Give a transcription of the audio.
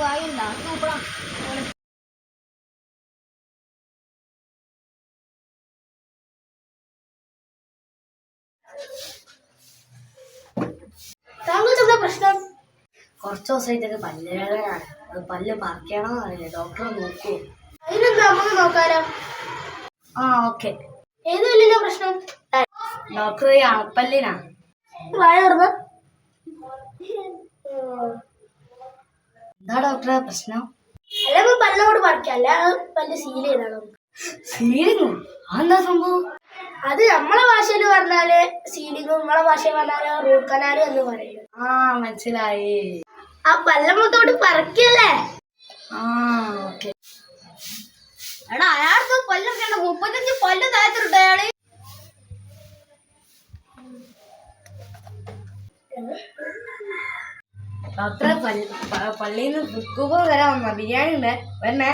വായില്ല നോക്കണം. താങ്കൾക്ക് എന്താ പ്രശ്നം? കുറച്ച് ദിവസമായിട്ടൊക്കെ പല്ലുവേദനയാണ്. അത് പല്ല് പറിക്കണമെന്ന് അറിയില്ല. ഡോക്ടറെ നോക്കൂ. അതിനെന്താ നമുക്ക് നോക്കാലോ. ഓക്കെ. ഏത് പല്ലിനാ പ്രശ്നം? ഡോക്ടർ അണപ്പല്ലിനാ. വായ തുറന്ന്. എന്താ ഡോക്ടറെ പ്രശ്നം? അല്ല പല്ലോട് പറിക്കല്ല, പല്ല് സീൽ ചെയ്താണ്. സീലിങ്ങോ? അതെന്താ സംഭവം? അത് നമ്മളെ ഭാഷയിൽ പറഞ്ഞാല് സീലിങ്ങും, നമ്മളെ ഭാഷയിൽ പറഞ്ഞാല് റൂട്ട് കനാലും എന്ന് പറയും. മനസ്സിലായി. ആ പല്ലമ്മത്തോട് പറിക്കല്ലേ. ഓക്കെ. എടാ അയാൾക്ക് പല്ലൊക്കെ 35 പല്ല് താഴത്തിട്ട് അയാള്. ഡോക്ടറെ പള്ളിയിൽ നിന്ന് കുക്കുമ്പോ വരാൻ വന്ന ബിരിയാണി ഉണ്ട് വരണേ.